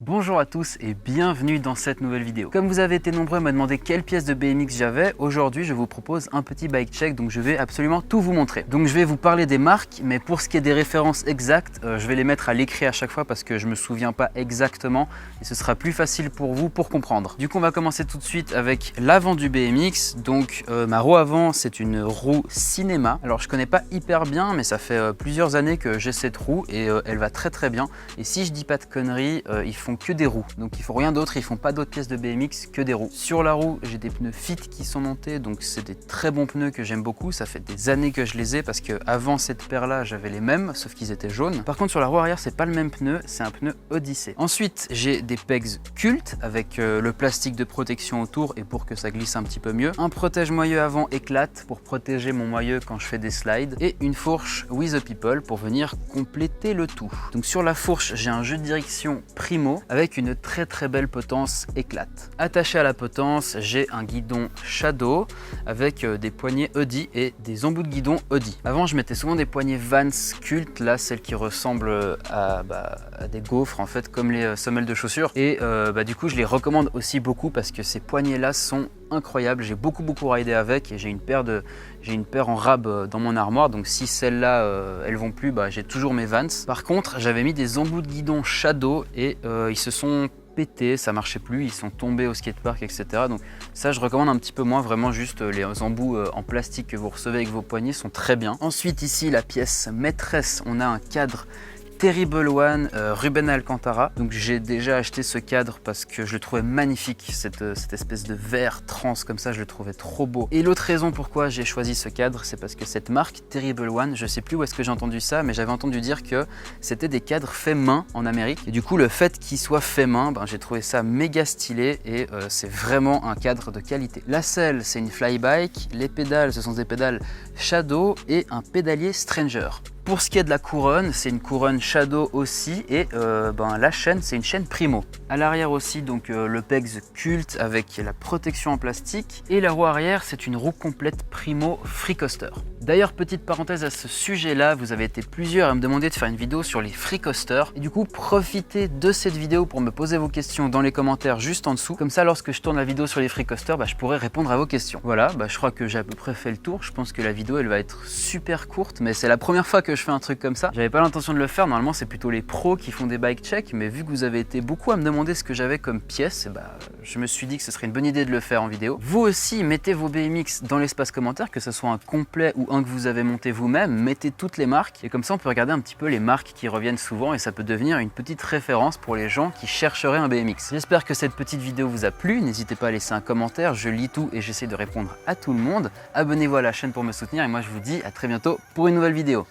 Bonjour à tous et bienvenue dans cette nouvelle vidéo. Comme vous avez été nombreux à me demander quelle pièce de BMX j'avais, aujourd'hui je vous propose un petit bike check, donc je vais absolument tout vous montrer. Donc je vais vous parler des marques, mais pour ce qui est des références exactes, je vais les mettre à l'écrit à chaque fois parce que je me souviens pas exactement et ce sera plus facile pour vous pour comprendre. Du coup on va commencer tout de suite avec l'avant du BMX. Donc ma roue avant c'est une roue cinéma. Alors je connais pas hyper bien mais ça fait plusieurs années que j'ai cette roue et elle va très bien. Et si je dis pas de conneries, ils font que des roues, donc ils font rien d'autre, ils font pas d'autres pièces de BMX que des roues. Sur la roue j'ai des pneus Fit qui sont montés, donc c'est des très bons pneus que j'aime beaucoup. Ça fait des années que je les ai parce que avant cette paire là j'avais les mêmes sauf qu'ils étaient jaunes. Par contre sur la roue arrière c'est pas le même pneu, c'est un pneu Odyssey. Ensuite j'ai des pegs Cult avec le plastique de protection autour et pour que ça glisse un petit peu mieux, un protège-moyeu avant éclate pour protéger mon moyeu quand je fais des slides et une fourche With the People pour venir compléter le tout. Donc sur la fourche j'ai un jeu de direction Primo avec une très belle potence éclate. Attaché à la potence, j'ai un guidon Shadow avec des poignées Audi et des embouts de guidon Audi. Avant, je mettais souvent des poignées Vans Cult, là celles qui ressemblent à des gaufres en fait, comme les semelles de chaussures. Et du coup, je les recommande aussi beaucoup parce que ces poignées-là sont incroyables. J'ai beaucoup ridé avec et j'ai une paire en rab dans mon armoire, donc si celles-là elles vont plus, j'ai toujours mes Vans. Par contre j'avais mis des embouts de guidon Shadow et ils se sont pétés, ça marchait plus, ils sont tombés au skatepark, etc. Donc ça je recommande un petit peu moins, vraiment juste les embouts en plastique que vous recevez avec vos poignets sont très bien. Ensuite ici la pièce maîtresse, on a un cadre Terrible One Ruben Alcantara. Donc j'ai déjà acheté ce cadre parce que je le trouvais magnifique, cette espèce de verre trans comme ça, je le trouvais trop beau. Et l'autre raison pourquoi j'ai choisi ce cadre, c'est parce que cette marque Terrible One, je sais plus où est-ce que j'ai entendu ça, mais j'avais entendu dire que c'était des cadres faits main en Amérique. Et du coup le fait qu'ils soient faits main, j'ai trouvé ça méga stylé et c'est vraiment un cadre de qualité. La selle c'est une flybike, les pédales ce sont des pédales Shadow et un pédalier Stranger. Pour ce qui est de la couronne, c'est une couronne Shadow aussi et la chaîne, c'est une chaîne Primo. À l'arrière aussi, donc le pegs Cult avec la protection en plastique et la roue arrière, c'est une roue complète Primo Free Coaster. D'ailleurs, petite parenthèse à ce sujet-là, vous avez été plusieurs à me demander de faire une vidéo sur les Free Coasters et du coup, profitez de cette vidéo pour me poser vos questions dans les commentaires juste en dessous. Comme ça, lorsque je tourne la vidéo sur les Free Coasters, je pourrai répondre à vos questions. Voilà, je crois que j'ai à peu près fait le tour. Je pense que la vidéo, elle va être super courte, mais c'est la première fois que je fais un truc comme ça. J'avais pas l'intention de le faire, normalement c'est plutôt les pros qui font des bike checks, mais vu que vous avez été beaucoup à me demander ce que j'avais comme pièce, je me suis dit que ce serait une bonne idée de le faire en vidéo. Vous aussi mettez vos BMX dans l'espace commentaire, que ce soit un complet ou un que vous avez monté vous-même, mettez toutes les marques et comme ça on peut regarder un petit peu les marques qui reviennent souvent et ça peut devenir une petite référence pour les gens qui chercheraient un BMX. J'espère que cette petite vidéo vous a plu, n'hésitez pas à laisser un commentaire, je lis tout et j'essaie de répondre à tout le monde. Abonnez-vous à la chaîne pour me soutenir et moi je vous dis à très bientôt pour une nouvelle vidéo.